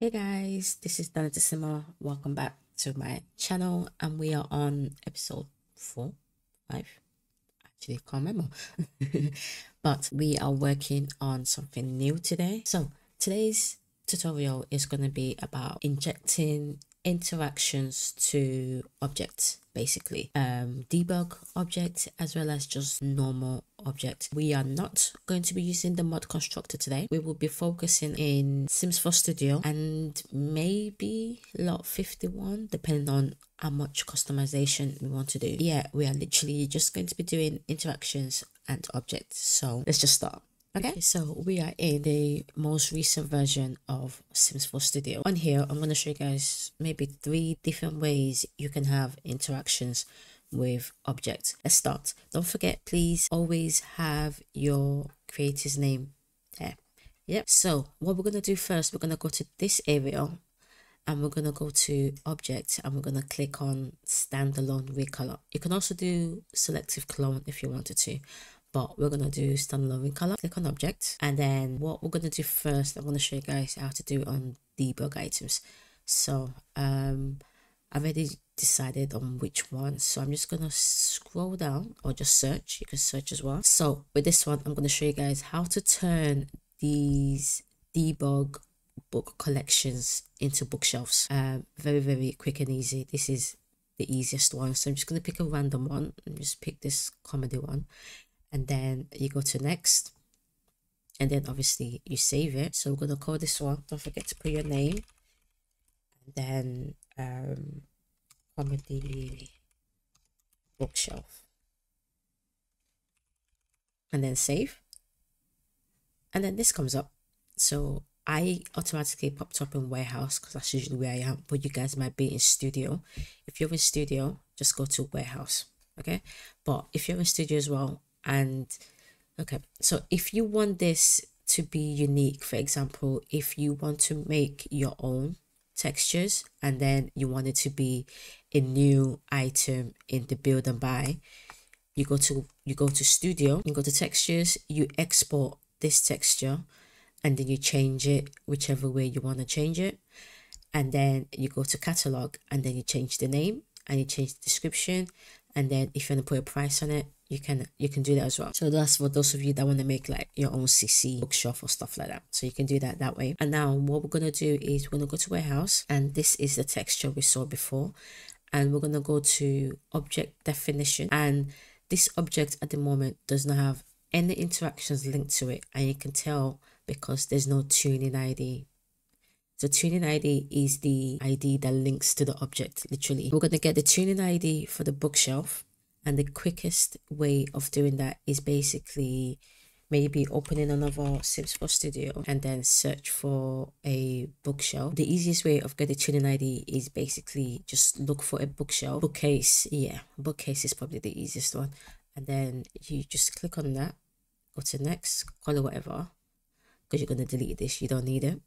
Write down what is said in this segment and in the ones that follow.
Hey guys, this is Danatissima. Welcome back to my channel, and we are on episode 4, 5. Actually, can't remember. But we are working on something new today. So today's tutorial is going to be about injecting interactions to objects, basically debug object as well as just normal object. We are not going to be using the mod constructor today. We will be focusing in Sims 4 Studio and maybe lot 51, depending on how much customization we want to do. Yeah, we are literally just going to be doing interactions and objects. So let's just start. Okay, so we are in the most recent version of Sims 4 Studio. On here, I'm going to show you guys maybe 3 different ways you can have interactions with objects. Let's start. Don't forget, please always have your creator's name there. Yep. So what we're going to do first, we're going to go to this area and we're going to go to object and we're going to click on standalone recolor. You can also do selective clone if you wanted to, but we're going to do standalone recolor. Click on object, and then what we're going to do first, I'm going to show you guys how to do it on debug items. So I've already decided on which one, so I'm just going to scroll down or just search. You can search as well. So with this one, I'm going to show you guys how to turn these debug book collections into bookshelves. Very quick and easy. This is the easiest one, so I'm just going to pick a random one and just pick this comedy one, and then you go to next, and then obviously you save it. So we're going to call this one, don't forget to put your name, and then comedy bookshelf, and then save, and then this comes up. So I automatically popped up in warehouse because that's usually where I am, but you guys might be in studio. If you're in studio, just go to warehouse. Okay, but if you're in studio as well, and okay, so if you want this to be unique, for example, if you want to make your own textures and then you want it to be a new item in the build and buy, you go to studio, you go to textures, you export this texture, and then you change it whichever way you want to change it, and then you go to catalog, and then you change the name and you change the description, and then if you want to put a price on it, you can do that as well. So that's for those of you that want to make like your own CC bookshelf or stuff like that, so you can do that way. And now what we're going to do is we're going to go to warehouse, and this is the texture we saw before, and we're going to go to object definition, and this object at the moment does not have any interactions linked to it, and you can tell because there's no tuning ID. So tuning ID is the ID that links to the object, literally. We're going to get the tuning ID for the bookshelf, and the quickest way of doing that is basically maybe opening another Sims 4 Studio and then search for a bookshelf. The easiest way of getting tuning ID is basically just look for a bookshelf. Bookcase, yeah, bookcase is probably the easiest one. And then you just click on that, go to next, call it whatever, because you're going to delete this, you don't need it.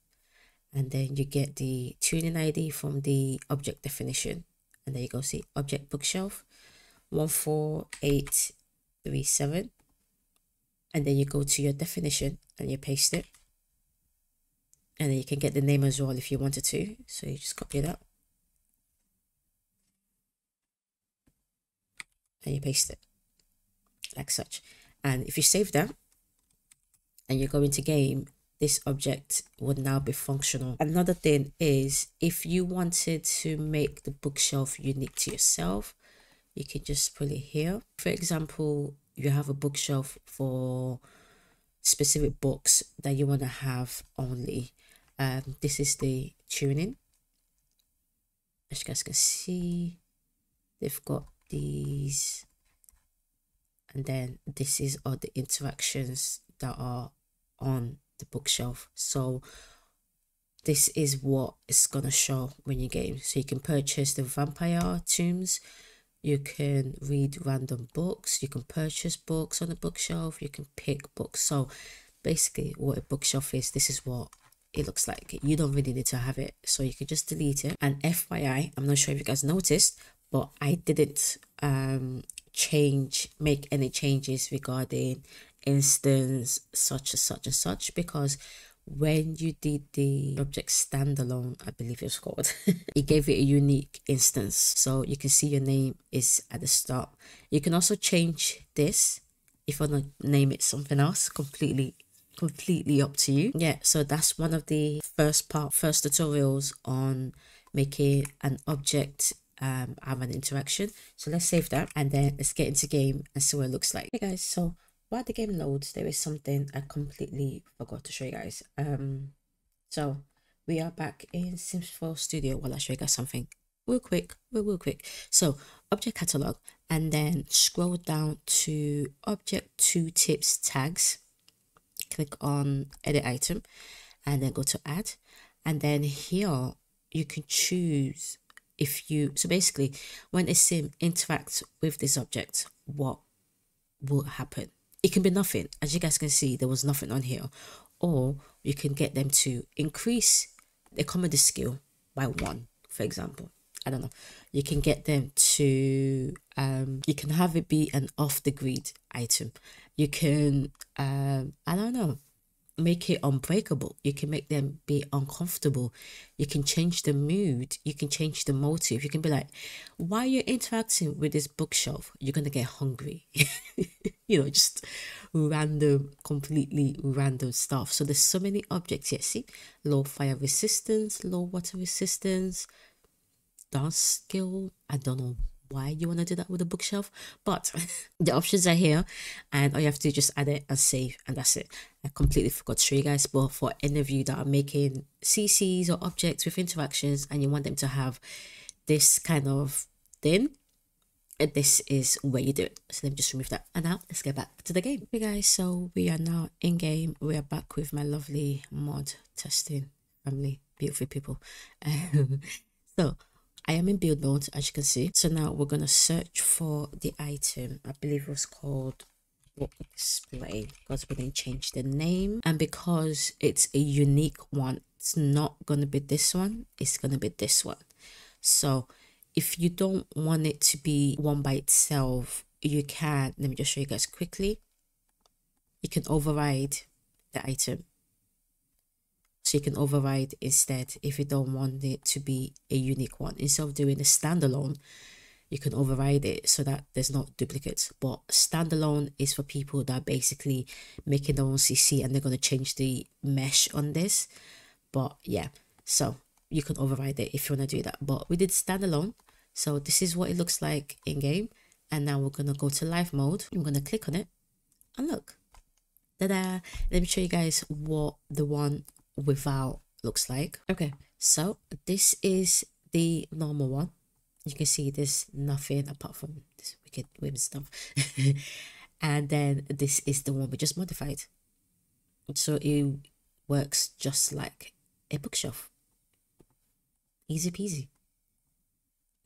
And then you get the tuning ID from the object definition, and there you go, see object bookshelf 14837, and then you go to your definition and you paste it, and then you can get the name as well if you wanted to, so you just copy that and you paste it like such. And if you save that and you go into game, this object would now be functional. Another thing is, if you wanted to make the bookshelf unique to yourself, you can just put it here. For example, you have a bookshelf for specific books that you want to have only. This is the tuning. As you guys can see, they've got these, and then this is all the interactions that are on the bookshelf. So this is what it's gonna show when you game. So you can purchase the vampire tombs, you can read random books, you can purchase books on the bookshelf, you can pick books. So basically what a bookshelf is, this is what it looks like. You don't really need to have it, so you can just delete it. And FYI, I'm not sure if you guys noticed, but I didn't make any changes regarding instance such and such and such, because when you did the object standalone, I believe it's called, it gave it a unique instance. So you can see your name is at the start. You can also change this if you want to name it something else, completely up to you. Yeah, so that's one of the first tutorials on making an object have an interaction. So let's save that and then let's get into game and see what it looks like. Hey guys, so while the game loads, there is something I completely forgot to show you guys. So we are back in Sims 4 Studio. While I show you guys something real quick. So object catalog, and then scroll down to object tooltips tags. Click on edit item and then go to add, and then here you can choose if you, so basically when a sim interacts with this object, what will happen. It can be nothing. As you guys can see, there was nothing on here. Or you can get them to increase the comedy skill by 1, for example. I don't know. You can get them to you can have it be an off the grid item. You can I don't know, make it unbreakable. You can make them be uncomfortable. You can change the mood. You can change the motive. You can be like, while you're interacting with this bookshelf, you're gonna get hungry. You know, just random, completely random stuff. So there's so many objects here. See, low fire resistance, low water resistance, dance skill. I don't know why you want to do that with a bookshelf, but the options are here, and all you have to do is just add it and save, and that's it. I completely forgot to show you guys, but for any of you that are making CCs or objects with interactions and you want them to have this kind of thing, this is where you do it. So let me just remove that, and now let's get back to the game. Okay guys, so we are now in game. We are back with my lovely mod testing family, beautiful people. So I am in build mode, as you can see. So now we're gonna search for the item. I believe it was called book display, because we didn't change the name, and because it's a unique one, it's not gonna be this one, it's gonna be this one. So if you don't want it to be one by itself, you can, let me just show you guys quickly. You can override the item. So you can override instead if you don't want it to be a unique one. Instead of doing a standalone, you can override it so that there's not duplicates. But standalone is for people that are basically making their own CC and they're going to change the mesh on this. But yeah, so you can override it if you want to do that. But we did standalone. So this is what it looks like in game. And now we're going to go to live mode. I'm going to click on it and look. Ta-da! Let me show you guys what the one without looks like. Okay, so this is the normal one. You can see there's nothing apart from this wicked women stuff. And then this is the one we just modified. So it works just like a bookshelf. Easy peasy.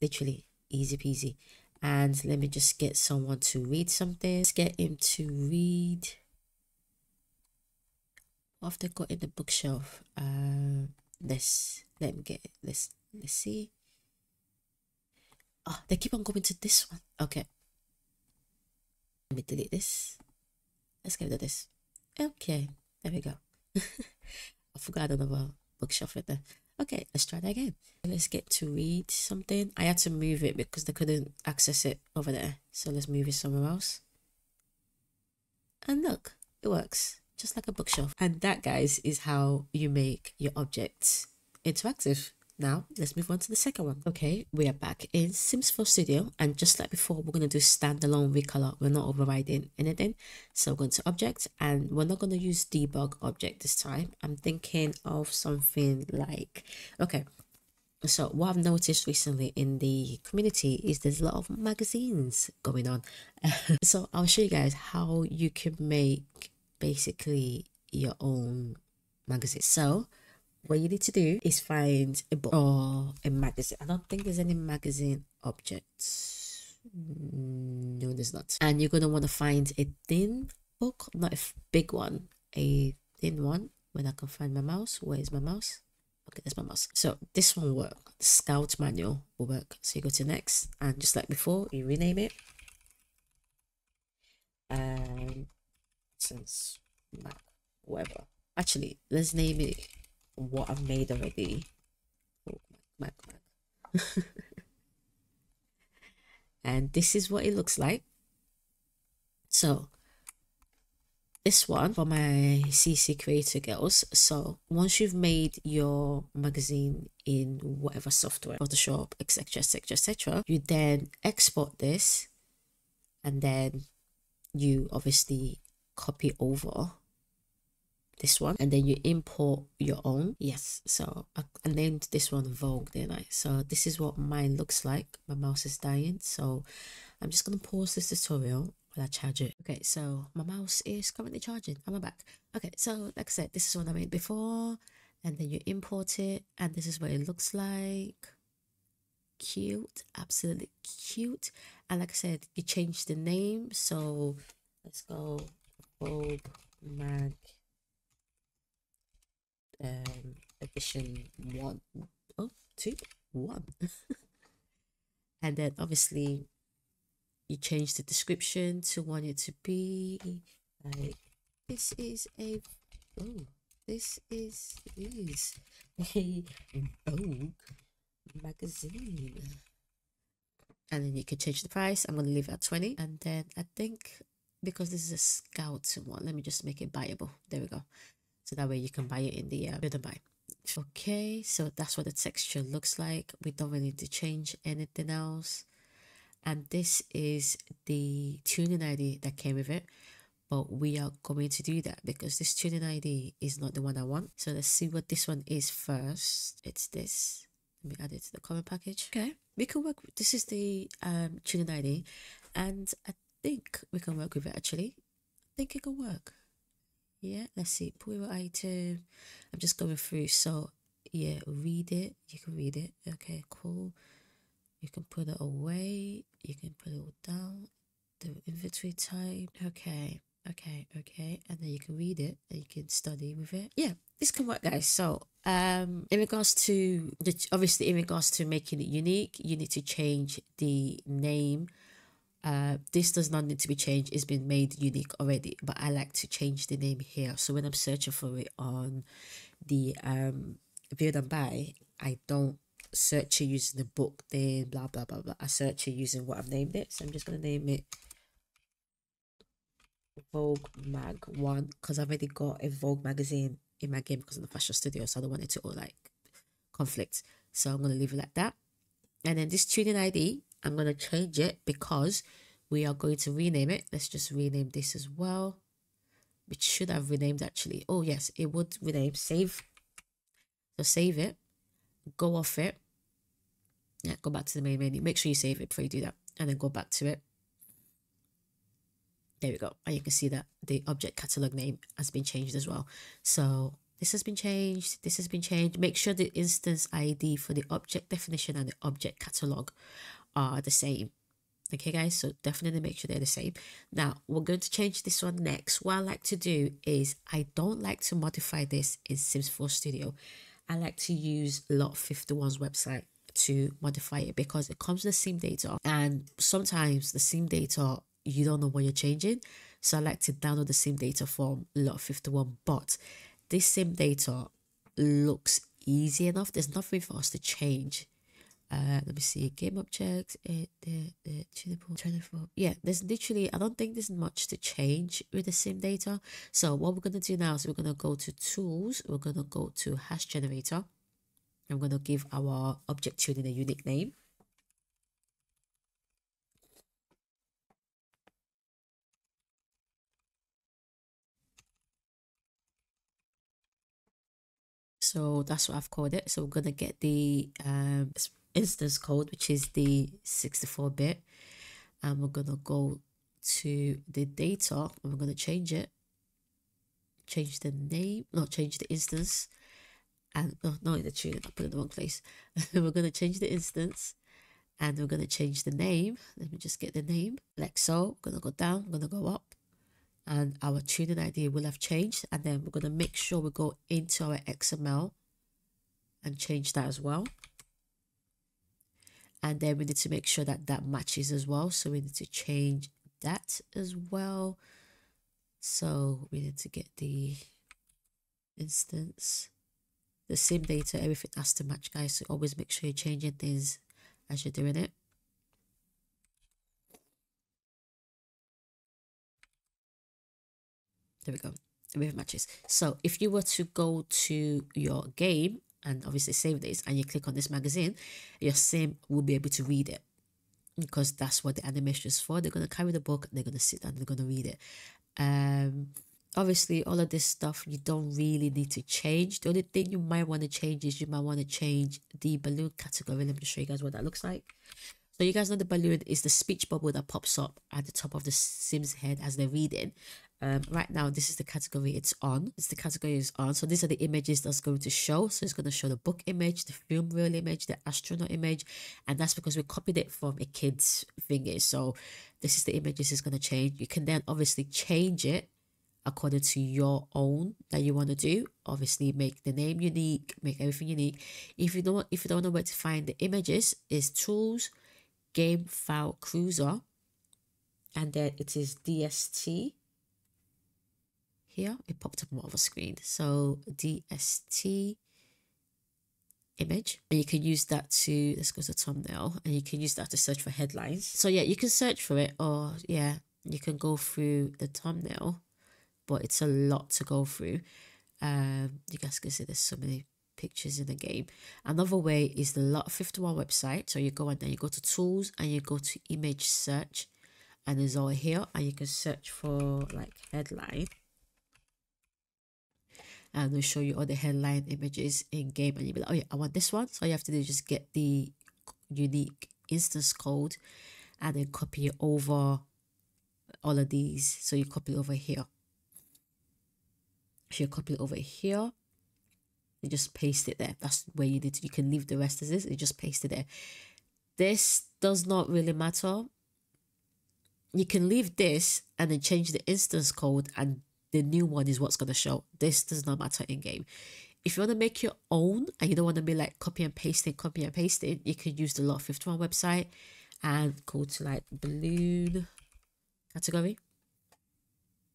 Literally easy peasy. And let me just get someone to read something. Let's get him to read. What have they got in the bookshelf? Let me get it. Let's see. Oh, they keep on going to this one. Okay. Let me delete this. Let's get rid of this. Okay, there we go. I forgot another bookshelf right there. Okay, let's try that again. Let's get to read something. I had to move it because they couldn't access it over there. So let's move it somewhere else. And look, it works. Just like a bookshelf. And that, guys, is how you make your objects interactive. Now let's move on to the second one. Okay, we are back in Sims 4 Studio, and just like before, we're going to do standalone recolor. We're not overriding anything. So we're going to object, and we're not going to use debug object this time. I'm thinking of something like, okay, so what I've noticed recently in the community is there's a lot of magazines going on. So I'll show you guys how you can make basically your own magazine. So what you need to do is find a book or a magazine. I don't think there's any magazine objects. No, there's not. And you're going to want to find a thin book, not a big one, a thin one. When I can find my mouse. Where is my mouse? Okay, there's my mouse. So this one will work. The Scout manual will work. So you go to next, and just like before, you rename it. And since Mac, whatever. Actually, let's name it what I've made already. Oh, Mac. And this is what it looks like. So this one for my CC creator girls. So once you've made your magazine in whatever software, Photoshop, etc, etc, etc, you then export this, and then you obviously copy over this one, and then you import your own. Yes, so I named this one Vogue, didn't I? So this is what mine looks like. My mouse is dying, so I'm just gonna pause this tutorial while I charge it. Okay, so my mouse is currently charging. I'm back. Okay, so like I said, this is what I made before, and then you import it, and this is what it looks like. Cute, absolutely cute. And like I said, you change the name, so let's go Vogue Mag edition 1. Oh, 2, 1. And then obviously you change the description to want it to be like, this is a a Vogue magazine. And then you can change the price. I'm going to leave it at 20. And then I think because this is a scout one, let me just make it buyable. There we go. So that way you can buy it in the build and buy. Okay, so that's what the texture looks like. We don't really need to change anything else. And this is the tuning ID that came with it, but we are going to do that because this tuning ID is not the one I want. So let's see what this one is first. It's this. Let me add it to the comment package. Okay, we can work with, this is the tuning ID, and I think we can work with it actually. I think it can work. Yeah, let's see. Pull item. I'm just going through. So yeah, read it. You can read it. Okay, cool. You can put it away. You can put it all down. The inventory type. Okay. And then you can read it and you can study with it. Yeah, this can work, guys. So in regards to obviously in regards to making it unique, you need to change the name. This does not need to be changed. It's been made unique already, but I like to change the name here. So when I'm searching for it on the build and buy, I don't search it using the book name, blah blah blah blah. I search it using what I've named it. So I'm just gonna name it Vogue Mag 1 because I've already got a Vogue magazine in my game because of the fashion studio, so I don't want it to all like conflict. So I'm gonna leave it like that. And then this tuning ID, I'm gonna change it because we are going to rename it. Let's just rename this as well, which should have renamed actually. Oh yes, it would rename. Save. So save it, go off it. Yeah, go back to the main menu. Make sure you save it before you do that, and then go back to it. There we go. And you can see that the object catalog name has been changed as well. So this has been changed. This has been changed. Make sure the instance ID for the object definition and the object catalog are the same. Okay, guys, so definitely make sure they're the same. Now, we're going to change this one next. What I like to do is I don't like to modify this in Sims 4 Studio. I like to use Lot 51's website to modify it because it comes with the sim data, and sometimes the sim data you don't know what you're changing. So I like to download the sim data from Lot 51, but this sim data looks easy enough. There's nothing for us to change. Let me see, game objects, yeah, there's literally, I don't think there's much to change with the sim data. So what we're going to do now is we're going to go to tools, we're going to go to hash generator. I'm going to give our object tuning a unique name. So that's what I've called it. So we're going to get the instance code, which is the 64-bit, and we're going to go to the data and we're going to change it, change the name, not change the instance, and no, the tune, I put it in the wrong place. We're going to change the instance and we're going to change the name. Let me just get the name like so. I'm going to go down, I'm going to go up, and our tuning ID will have changed. And then we're going to make sure we go into our XML and change that as well. And then we need to make sure that that matches as well. So we need to change that as well. So we need to get the instance. The sim data, everything has to match, guys. So always make sure you're changing things as you're doing it. There we go. Everything matches. So if you were to go to your game and obviously save this and you click on this magazine, your sim will be able to read it, because that's what the animation is for. They're going to carry the book, they're going to sit down, they're going to read it. Obviously all of this stuff you don't really need to change. The only thing you might want to change is you might want to change the balloon category. Let me just show you guys what that looks like. So you guys know the balloon is the speech bubble that pops up at the top of the sim's head as they're reading. Right now this is the category it's on. It's the category it's on. So these are the images that's going to show. So it's going to show the book image, the film reel image, the astronaut image, and that's because we copied it from a kid's thingy. So this is the images it's going to change. You can then obviously change it according to your own that you want to do. Obviously make the name unique, make everything unique. If you don't know where to find the images, is tools, game file cruiser, and then it is DST. Here it popped up on the screen. So DST image, and you can use that to, let's go to thumbnail, and you can use that to search for headlines. So yeah, you can search for it, or yeah, you can go through the thumbnail, but it's a lot to go through. You guys can see there's so many pictures in the game. Another way is the Lot 51 website. So you go and then you go to tools and you go to image search, and it's all here, and you can search for like headline, and it'll show you all the headline images in game, and you'll be like, oh yeah, I want this one. So all you have to do is just get the unique instance code and then copy it over all of these. So you copy it over here. So you copy it over here, you just paste it there. That's where you need to. You can leave the rest as this, you just paste it there. This does not really matter. You can leave this and then change the instance code, and the new one is what's going to show. This does not matter in game. If you want to make your own and you don't want to be like copy and pasting, you can use the Lot 51 website and go to like balloon category,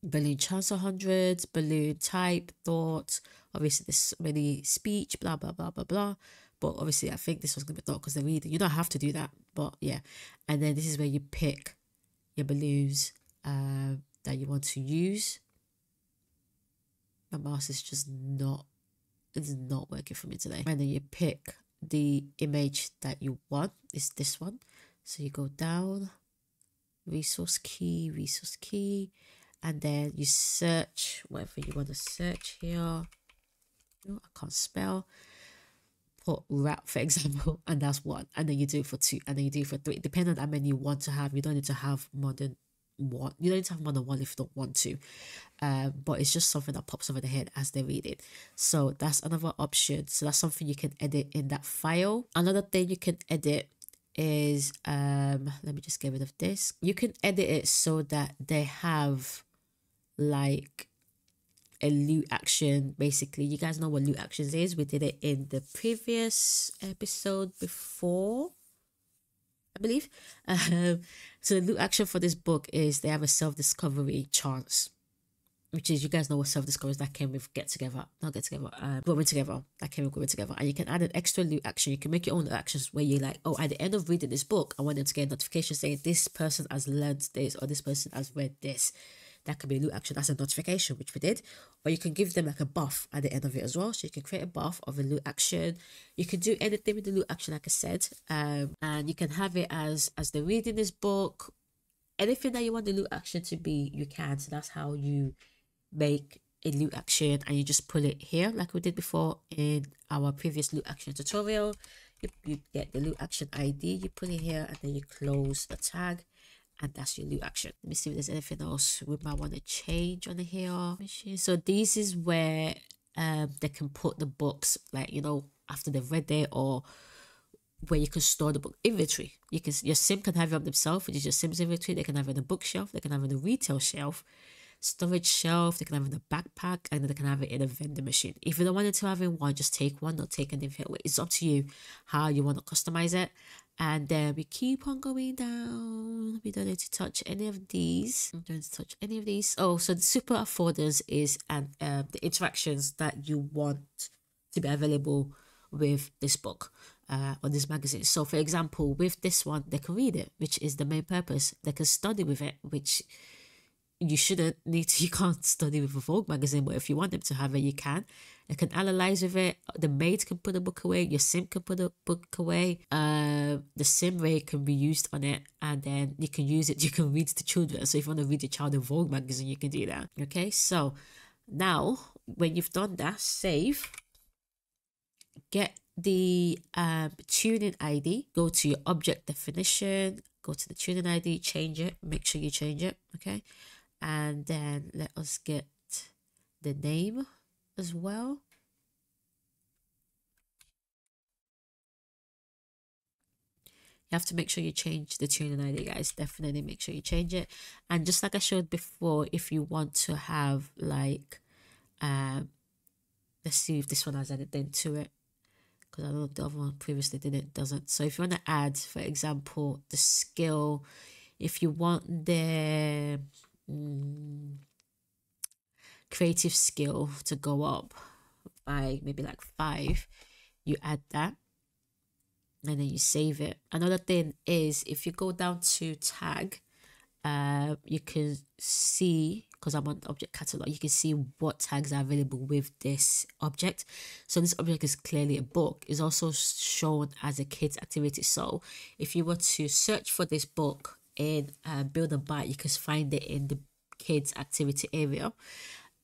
balloon chance 100, balloon type, thought. Obviously there's so many speech, blah blah blah blah blah, but obviously I think this one's gonna be thought because they're reading. You don't have to do that, but yeah. And then this is where you pick your balloons that you want to use. My mouse is just not, it's not working for me today. And then you pick the image that you want. It's this one. So you go down, resource key, and then you search whatever you want to search here. Oh, I can't spell. Put rap, for example, and that's one. And then you do it for 2, and then you do it for 3. Depending on how many you want to have. You don't need to have more than one. You don't need to have more than one if you don't want to. But it's just something that pops over the head as they read it. So that's another option. So that's something you can edit in that file. Another thing you can edit is let me just get rid of this. You can edit it so that they have like a loot action. Basically, you guys know what loot actions is. We did it in the previous episode before, I believe. So the loot action for this book is they have a self-discovery chance, which is, you guys know what self-discovery is. That came with growing together. That came with growing together. And you can add an extra loot action. You can make your own loot actions where you're like, oh, at the end of reading this book, I want them to get a notification saying this person has learned this, or this person has read this. That could be a loot action. That's a notification, which we did. Or you can give them like a buff at the end of it as well. So you can create a buff of a loot action. You can do anything with the loot action, like I said. And you can have it as they're reading this book. Anything that you want the loot action to be, you can. So that's how you make a loot action, and you just pull it here like we did before in our previous loot action tutorial. You get the loot action ID, you put it here, and then you close the tag, and that's your loot action. Let me see if there's anything else we might want to change on here. So this is where they can put the books, like, you know, after they've read it, or where you can store the book inventory. You can, your sim can have it up themselves, which is your sim's inventory. They can have it in the bookshelf, they can have it in the retail shelf, storage shelf, they can have it in the backpack, and then they can have it in a vending machine. If you don't want it to have in one, just take one, not take anything away. It's up to you how you want to customize it. And then we keep on going down. We don't need to touch any of these. I'm going to touch any of these. Oh, so the super afforders is the interactions that you want to be available with this book or this magazine. So for example, with this one, they can read it, which is the main purpose. They can study with it, which you shouldn't need to. You can't study with a Vogue magazine, but if you want them to have it, you can. They can analyze with it. The maid can put a book away. Your sim can put a book away. The sim ray can be used on it, and then you can use it. You can read to children. So if you want to read your child a Vogue magazine, you can do that. Okay, so now when you've done that, save. Get the tuning ID. Go to your object definition. Go to the tuning ID. Change it. Make sure you change it. Okay. And then let us get the name as well. You have to make sure you change the tuning ID, guys. Definitely make sure you change it. And just like I showed before, if you want to have like, let's see if this one has anything to it, because I know the other one previously doesn't. So if you want to add, for example, the skill, if you want the creative skill to go up by maybe like 5, you add that and then you save it. Another thing is if you go down to tag, you can see, because I'm on object catalog, you can see what tags are available with this object. So this object is clearly a book. It's also shown as a kids activity. So if you were to search for this book in build and buy, you can find it in the kids activity area.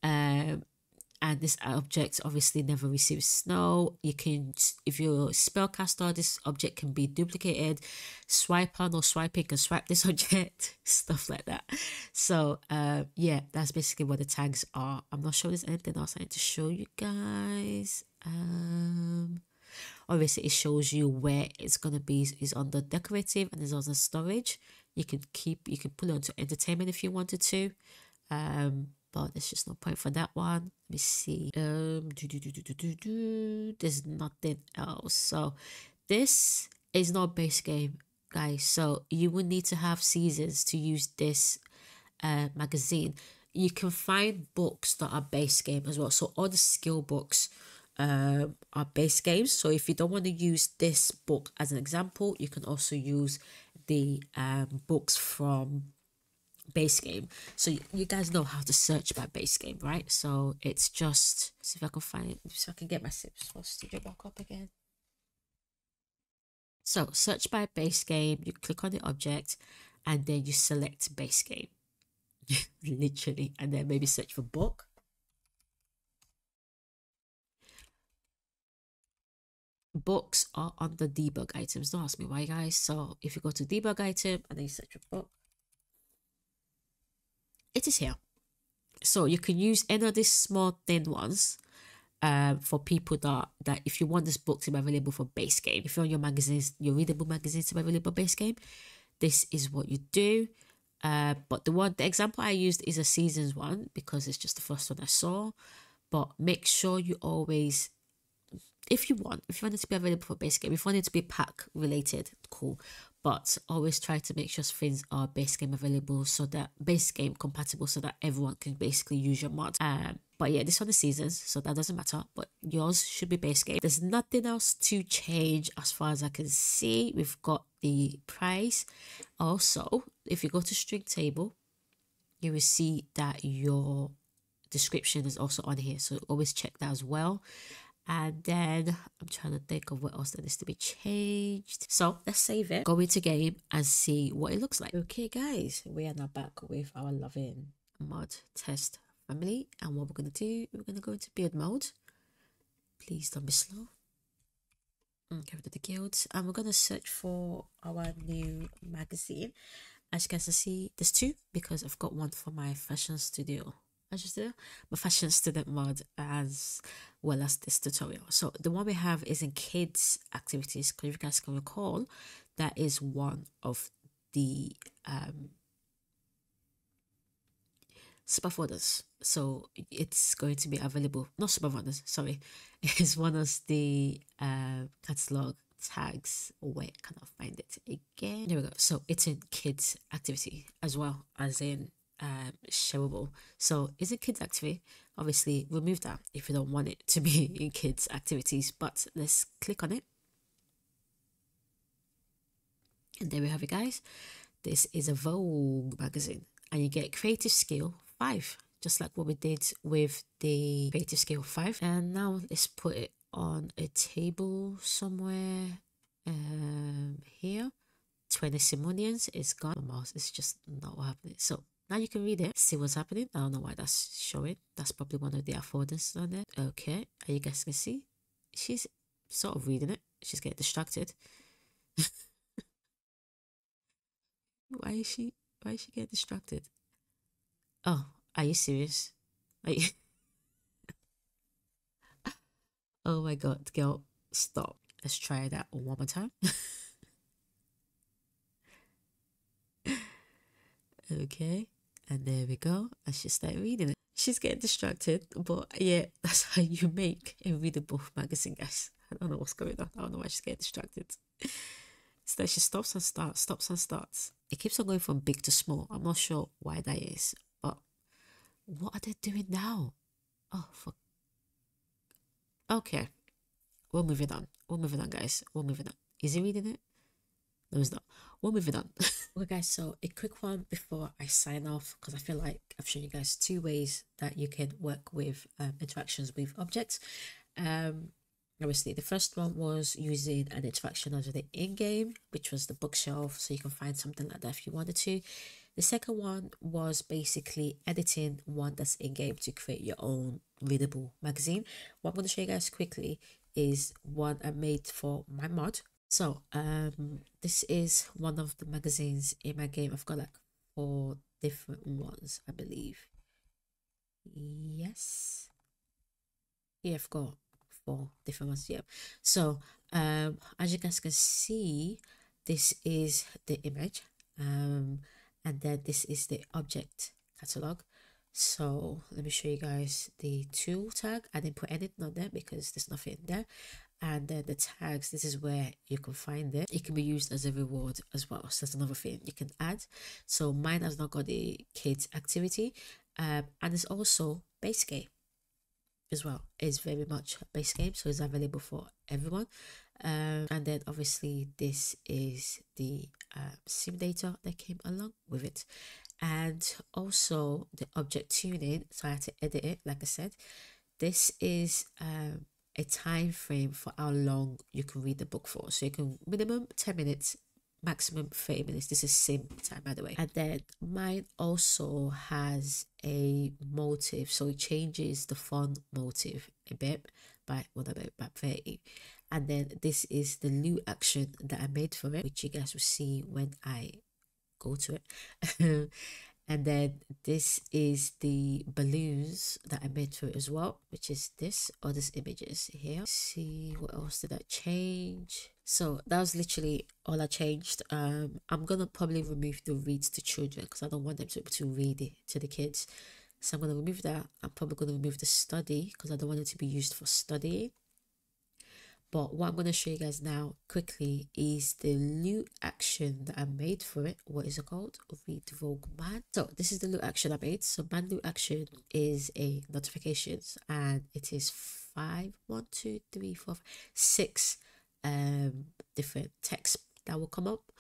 And this object obviously never receives snow. You can, if you're a spellcaster, this object can be duplicated. Swipe on or swiping can swipe this object, stuff like that. So yeah, that's basically what the tags are. I'm not sure there's anything else I need to show you guys. Obviously it shows you where it's gonna be. Is on the decorative and is on the storage. You can put it onto entertainment if you wanted to. But there's just no point for that one. Let me see. There's nothing else. So this is not base game, guys. So you will need to have seasons to use this magazine. You can find books that are base game as well. So all the skill books are base games. So if you don't want to use this book as an example, you can also use the books from base game. So you guys know how to search by base game, right? So it's just, see if I can find it, so I can get my studio back up again. So search by base game, you click on the object and then you select base game. Literally, and then maybe search for book. Books are on the debug items. Don't ask me why, guys. So if you go to debug item and then you search for book, it is here. So you can use any of these small thin ones for people that if you want this book to be available for base game, if you want your magazines, your readable magazines to be available base game, this is what you do. But the example I used is a seasons one because it's just the first one I saw. But make sure you always, if you want it to be available for base game, if you want it to be pack related, cool. But always try to make sure things are base game available, so that base game compatible, so that everyone can basically use your mod. But yeah, this one is seasons, so that doesn't matter. But yours should be base game. There's nothing else to change as far as I can see. We've got the price. Also, if you go to string table, you will see that your description is also on here. So always check that as well. And then I'm trying to think of what else that needs to be changed. So let's save it, go into game and see what it looks like. Okay guys, we are now back with our loving mod test family. And what we're going to do, we're going to go into build mode. Please don't be slow. Get rid of the guilds. And we're going to search for our new magazine. As you guys can see, there's 2 because I've got one for my fashion studio. My fashion student mod as well as this tutorial. So the one we have is in kids activities, because if you guys can recall, that is one of the super folders. So it's going to be available, not super folders, sorry, it's one of the catalog tags. Where can I find it again? There we go. So it's in kids activity as well as in shareable. So is it kids activity? Obviously remove that if you don't want it to be in kids activities, but let's click on it. And there we have it, guys. This is a Vogue magazine, and you get creative skill 5, just like what we did with the creative skill 5. And now let's put it on a table somewhere here. 20 simoleons is gone. My mouse is just not happening. So now you can read it, see what's happening. I don't know why that's showing. That's probably one of the affordances on there. Okay, and you guys can see she's sort of reading it. She's getting distracted. Why is she getting distracted? Oh, are you serious? Are you... Oh my god, girl, stop. Let's try that one more time. Okay, and there we go. And she started reading it. She's getting distracted, but yeah, that's how you make a readable magazine, guys. I don't know what's going on. I don't know why she's getting distracted. So she stops and starts, stops and starts. It keeps on going from big to small. I'm not sure why that is, but what are they doing now? Oh, fuck. Okay, we're moving on. We're moving on, guys. We're moving on. Is he reading it? No, it's not. We're moving on. Okay, guys, so a quick one before I sign off, because I feel like I've shown you guys 2 ways that you can work with interactions with objects. Obviously, the first one was using an interaction under the in-game, which was the bookshelf, so you can find something like that if you wanted to. The second one was basically editing one that's in-game to create your own readable magazine. What I'm going to show you guys quickly is one I made for my mod. So this is one of the magazines in my game. I've got like 4 different ones, I believe. Yes. Yeah, I've got 4 different ones. Yeah. So as you guys can see, this is the image. And then this is the object catalog. So let me show you guys the tool tag. I didn't put anything on there because there's nothing there. And then the tags, this is where you can find it. It can be used as a reward as well. So that's another thing you can add. So mine has not got the kids activity, and it's also base game as well. It's very much a base game, so it's available for everyone. And then obviously this is the sim data that came along with it, and also the object tuning. So I had to edit it, like I said. This is a time frame for how long you can read the book for. So you can minimum 10 minutes, maximum 30 minutes. This is sim time, by the way. And then mine also has a motive, so it changes the font motive a bit by about 30. And then this is the loot action that I made for it, which you guys will see when I go to it. And then this is the balloons that I made for it as well, which is this, or this images here. Let's see what else did I change. So that was literally all I changed. I'm gonna probably remove the reads to children because I don't want them to be able to read it to the kids. So I'm gonna remove that. I'm probably gonna remove the study because I don't want it to be used for studying. But what I'm going to show you guys now quickly is the loot action that I made for it. What is it called? Read Vogue Man. So this is the loot action I made. So man loot action is a notifications, and it is 6 different texts that will come up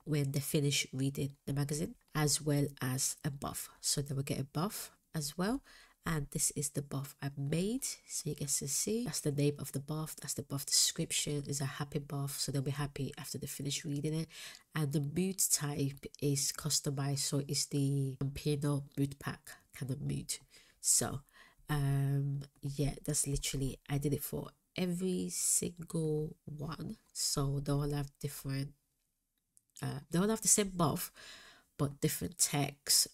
when they finish reading the magazine, as well as a buff. So they will get a buff as well. And this is the buff I made, so you guys can see that's the name of the buff, that's the buff description. Is a happy buff, so they'll be happy after they finish reading it. And the mood type is customized, so it's the Campino mood pack kind of mood. So yeah, that's literally, I did it for every single one, so they all have different they all have the same buff but different text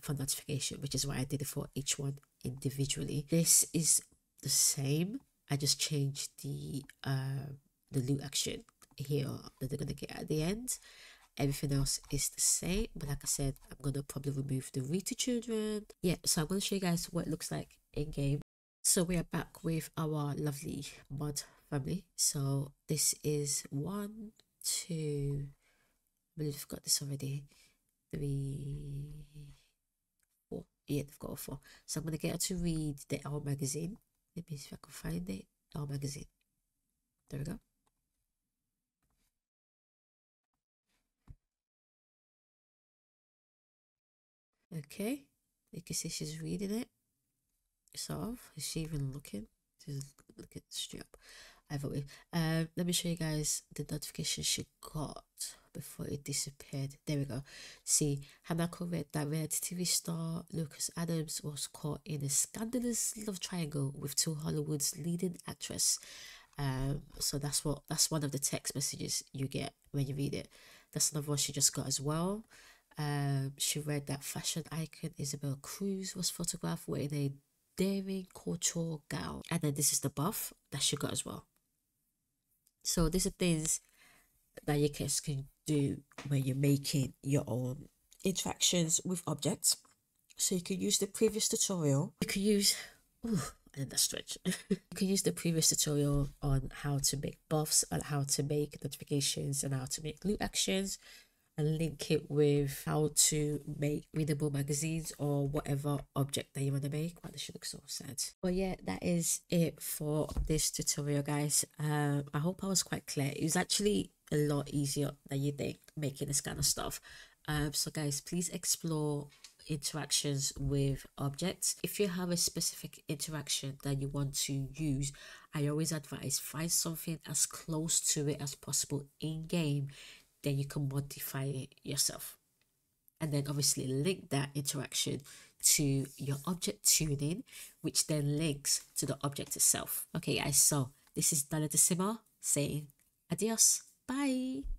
for notification, which is why I did it for each one individually. This is the same, I just changed the loot action here that they're gonna get at the end. Everything else is the same, but like I said, I'm gonna probably remove the read to children. Yeah, so I'm gonna show you guys what it looks like in game. So we are back with our lovely mod family. So this is 1, 2, I believe I've got this already. 3, 4. Yeah, they've got a 4. So I'm gonna get her to read the L magazine. Let me see if I can find it. L magazine. There we go. Okay, you can see she's reading it. Sort of. Is she even looking? Just look at straight up. Either way. Let me show you guys the notification she got before it disappeared. There we go. See, Hanako read that reality TV star Lucas Adams was caught in a scandalous love triangle with two Hollywood's leading actress. So that's one of the text messages you get when you read it. That's another one she just got as well. She read that fashion icon Isabel Cruz was photographed wearing a daring couture gown, and then this is the buff that she got as well. So these are things that you guys can do when you're making your own interactions with objects. So you can use the previous tutorial. You can use, and that stretch. You can use the previous tutorial on how to make buffs, and how to make notifications, and how to make loop actions, and link it with how to make readable magazines or whatever object that you want to make. Wow, this should look so sad. But yeah, that is it for this tutorial, guys. I hope I was quite clear. It was actually a lot easier than you think making this kind of stuff. So guys, please explore interactions with objects. If you have a specific interaction that you want to use, I always advise find something as close to it as possible in game, then you can modify it yourself, and then obviously link that interaction to your object tuning, which then links to the object itself. Okay guys, so this is Dana Decima saying adios, bye.